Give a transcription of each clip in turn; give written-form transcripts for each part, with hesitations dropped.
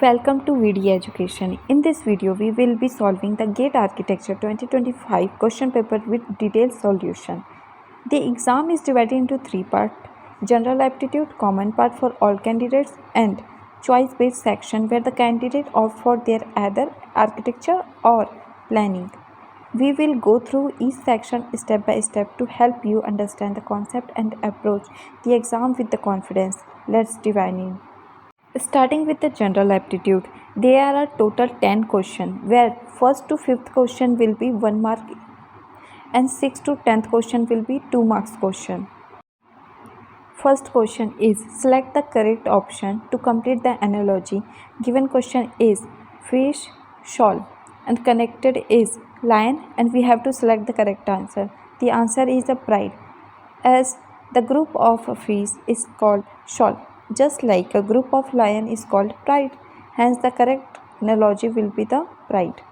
Welcome to VD Education. In this video, we will be solving the GATE Architecture 2025 question paper with detailed solution. The exam is divided into three parts: General Aptitude, common part for all candidates, and choice-based section where the candidate opt for their either architecture or planning. We will go through each section step by step to help you understand the concept and approach the exam with the confidence. Let's dive in. Starting with the general aptitude, there are total 10 questions where first to fifth question will be 1 mark and 6th to 10th question will be 2 marks question. First question is select the correct option to complete the analogy. Given question is fish, shawl and connected is lion and we have to select the correct answer. The answer is a pride as the group of fish is called shawl, just like a group of lion is called pride. Hence the correct analogy will be the pride.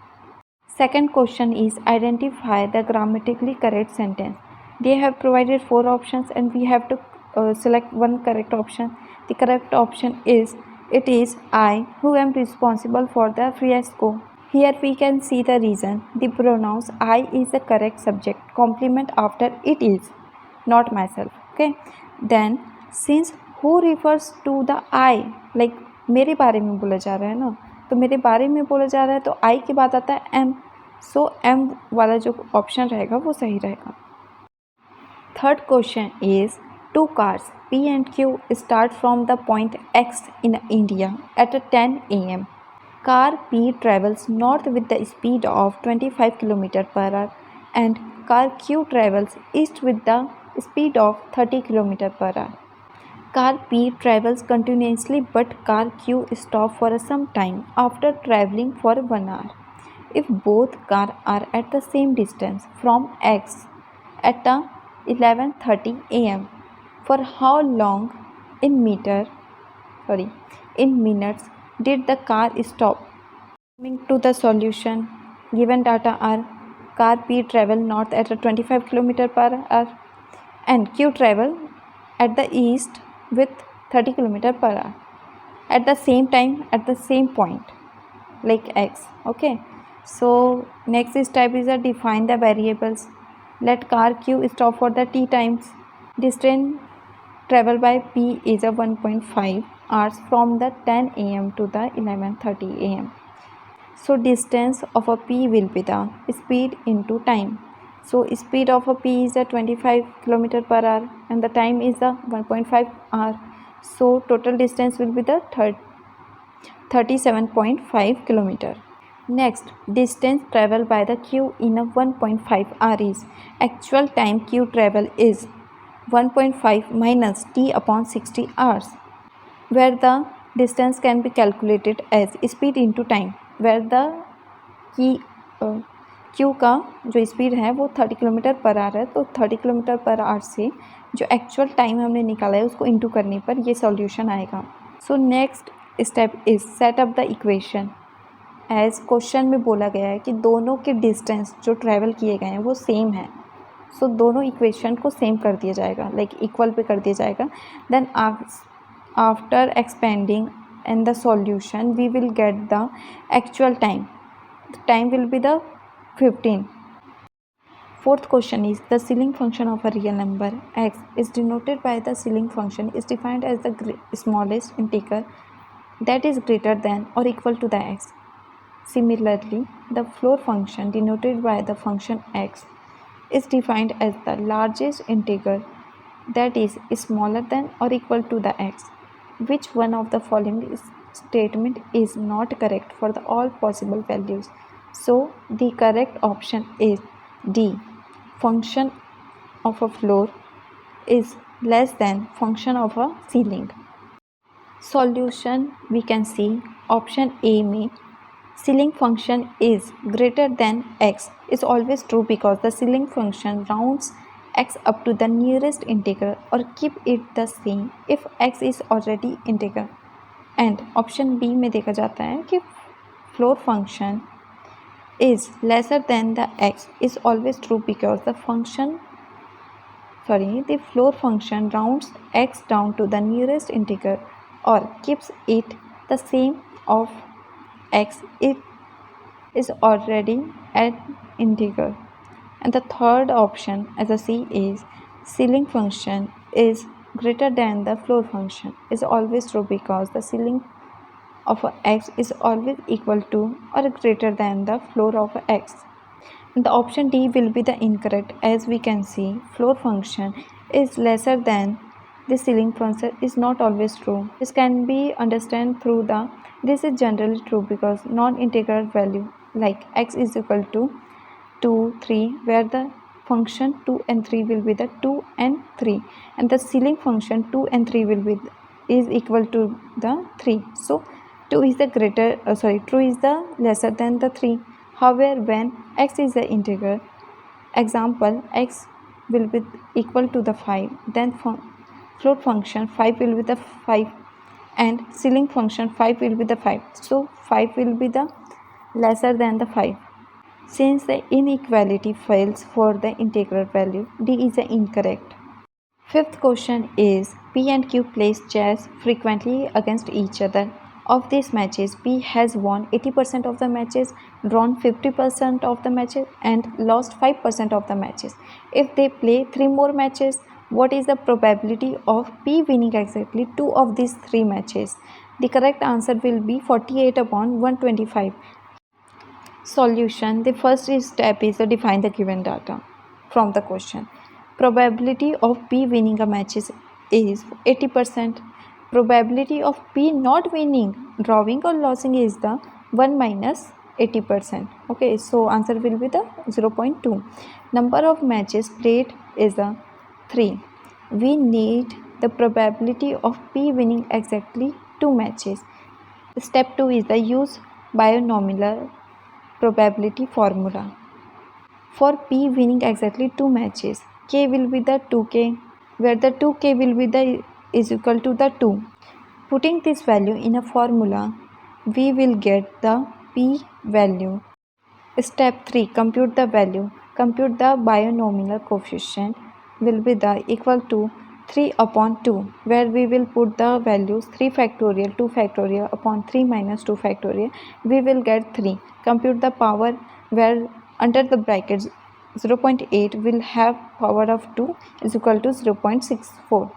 Second question is identify the grammatically correct sentence. They have provided 4 options and we have to select one correct option. The correct option is it is I who am responsible for the fiasco. Here we can see the reason. The pronouns I is the correct subject. Complement after it is, not myself. Okay. Then since who refers to the I, like मेरे बारे में बोला जा रहा है ना, तो मेरे बारे में बोला जा रहा है तो आई के बाद आता है एम. सो एम वाला जो ऑप्शन रहेगा वो सही रहेगा. Third question is two cars P and Q start from the point X in India at 10 a.m. Car P travels north with the speed of 25 km per hour and car Q travels east with the speed of 30 km per hour. Car P travels continuously but car Q stops for some time after traveling for 1 hour. If both cars are at the same distance from X at 11:30 a.m. for how long in minutes did the car stop? Coming to the solution, given data are car P travel north at 25 km per hour and Q travel at the east with 30 km per hour at the same time at the same point like X. Okay, so next step is define the variables. Let car Q stop for the t times. Distance travel by P is 1.5 hours from the 10 a.m. to the 11:30 a.m. So distance of a P will be the speed into time. So speed of a P is 25 km per hour and the time is 1.5 hour. So total distance will be the 37.5 km. Next, distance travel by the Q in a 1.5 hour is actual time Q travel is 1.5 minus t upon 60 hours, where the distance can be calculated as speed into time, where the Q का जो speed है वो 30 kilometre per hour है, तो 30 kilometre per hour से जो actual time हमने निकाला है उसको इंटू करने पर ये सॉल्यूशन आएगा. So next step is set up the equation. As question में बोला गया है कि दोनों के डिस्टेंस जो ट्रैवल किए गए हैं वो सेम है, सो दोनों इक्वेशन को सेम कर दिया जाएगा, लाइक इक्वल पे कर दिया जाएगा. Then after expanding in the solution we will get the actual time. Time will be the 15. Fourth question is the ceiling function of a real number x is denoted by the ceiling function is defined as the smallest integer that is greater than or equal to the x. Similarly, the floor function denoted by the function x is defined as the largest integer that is smaller than or equal to the x. Which one of the following statement is not correct for the all possible values? So the correct option is D. Function of a floor is less than function of a ceiling. Solution we can see option A में ceiling function is greater than x is always true because the ceiling function rounds x up to the nearest integer or keep it the same if x is already integer. And option B में देखा जाता है कि floor function is lesser than the x is always true because the floor function rounds x down to the nearest integer or keeps it the same of x it is already an integer. And the third option as a C is ceiling function is greater than the floor function is always true because the ceiling of x is always equal to or greater than the floor of x. And the option D will be the incorrect, as we can see floor function is lesser than the ceiling function is not always true. This can be understood through the this is generally true because non-integral value like x is equal to 2, 3 where the function 2 and 3 will be the 2 and 3 and the ceiling function 2 and 3 will be is equal to the 3. So 2 is the greater 2 is the lesser than the 3. However, when x is the integer, example x will be equal to the 5, then float function 5 will be the 5 and ceiling function 5 will be the 5. So 5 will be the lesser than the 5. Since the inequality fails for the integral value, D is incorrect. Fifth question is P and Q plays chess frequently against each other. Of these matches, P has won 80% of the matches, drawn 50% of the matches, and lost 5% of the matches. If they play 3 more matches, what is the probability of P winning exactly 2 of these 3 matches? The correct answer will be 48 upon 125. Solution. The first step is to define the given data from the question. Probability of P winning a match is 80%. Probability of P not winning, drawing or losing is the 1 minus 80%. Okay, so answer will be the 0.2. Number of matches played is the 3. We need the probability of P winning exactly 2 matches. Step 2 is the use binomial probability formula. For P winning exactly 2 matches, K will be the 2K, where the 2K will be the is equal to the 2. Putting this value in a formula, we will get the P value. Step 3. Compute the value. Compute the binomial coefficient will be the equal to 3 upon 2, where we will put the values 3 factorial, 2 factorial upon 3 minus 2 factorial. We will get 3. Compute the power, where under the brackets 0.8 will have power of 2 is equal to 0.64.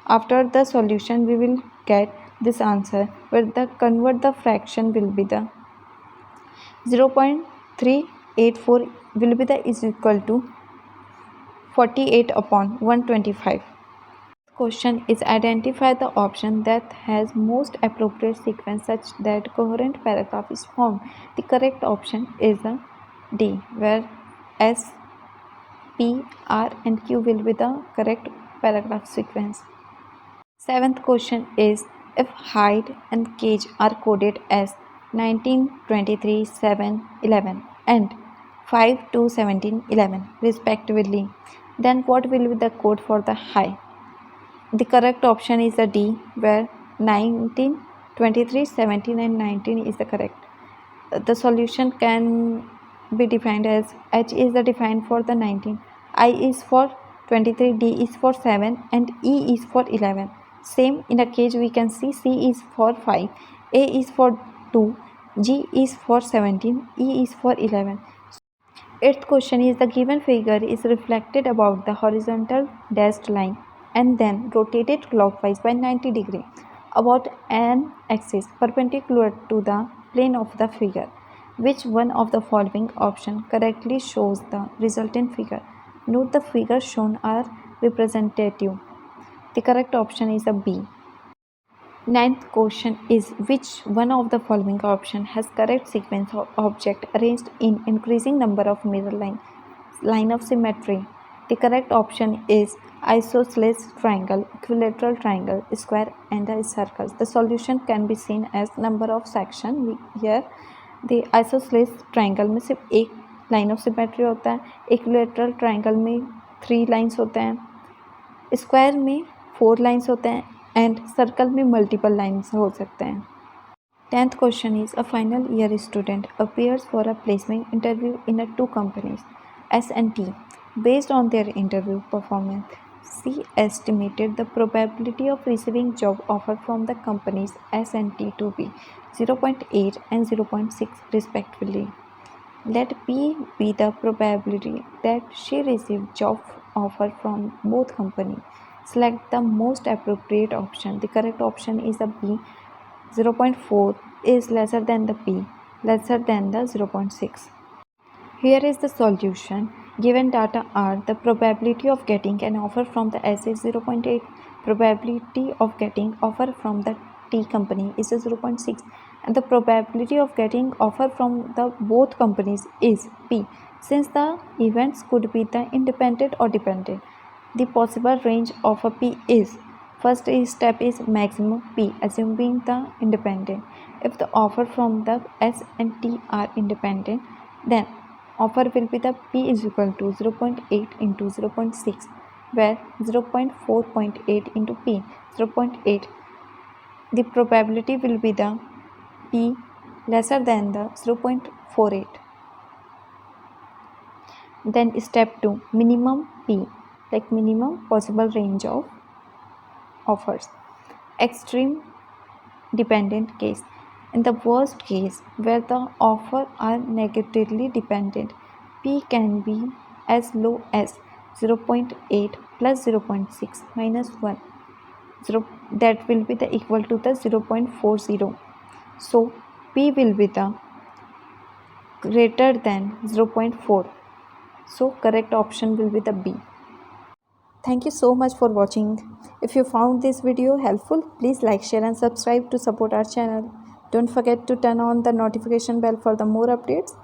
After the solution, we will get this answer, where the convert the fraction will be the 0.384 will be the is equal to 48 upon 125. Question is identify the option that has most appropriate sequence such that coherent paragraph is formed. The correct option is D, where S, P, R and Q will be the correct paragraph sequence. Seventh question is if height and cage are coded as 19, 23, 7, 11 and 5 to 17, 11 respectively, then what will be the code for the height? The correct option is a D, where 19, 23, 17 and 19 is the correct. The solution can be defined as H is the defined for the 19, I is for 23, D is for 7 and E is for 11. Same in a cage we can see C is for 5, A is for 2, G is for 17, E is for 11. Eighth question is the given figure is reflected about the horizontal dashed line and then rotated clockwise by 90 degree about an axis perpendicular to the plane of the figure. Which one of the following option correctly shows the resultant figure? Note the figures shown are representative. The correct option is a B. Ninth question is which one of the following option has correct sequence of object arranged in increasing number of mirror line of symmetry? The correct option is isosceles triangle, equilateral triangle, square and a circle. The solution can be seen as number of section. Here the isosceles triangle में सिर्फ एक line of symmetry होता है, equilateral triangle में 3 lines होते हैं, square में 4 lines होते हैं एंड सर्कल में मल्टीपल लाइन्स हो सकते हैं. 10th question is a final year student appears for a placement interview in a 2 companies S and T. Based on their interview performance, C estimated the probability of receiving job offer from the companies S and T to be 0.8 and 0.6 respectively. Let P be the probability that she received job offer from both companies. Select the most appropriate option. The correct option is a B. 0.4 is lesser than the P, lesser than the 0.6. Here is the solution. Given data are the probability of getting an offer from the S is 0.8, probability of getting offer from the T company is 0.6, and the probability of getting offer from the both companies is P. Since the events could be the independent or dependent, the possible range of a P is first step is maximum P, assuming the independent. If the offer from the S and T are independent, then offer will be the P is equal to 0.8 into 0.6, where 0.4.8 into P 0.8. The probability will be the P lesser than the 0.48. Then step 2, minimum P, like minimum possible range of offers. Extreme dependent case. In the worst case, where the offer are negatively dependent, P can be as low as 0.8 plus 0.6 minus 1. That will be the equal to the 0.40. So P will be the greater than 0.4. So correct option will be the B. Thank you so much for watching. If you found this video helpful, please like, share and subscribe to support our channel. Don't forget to turn on the notification bell for the more updates.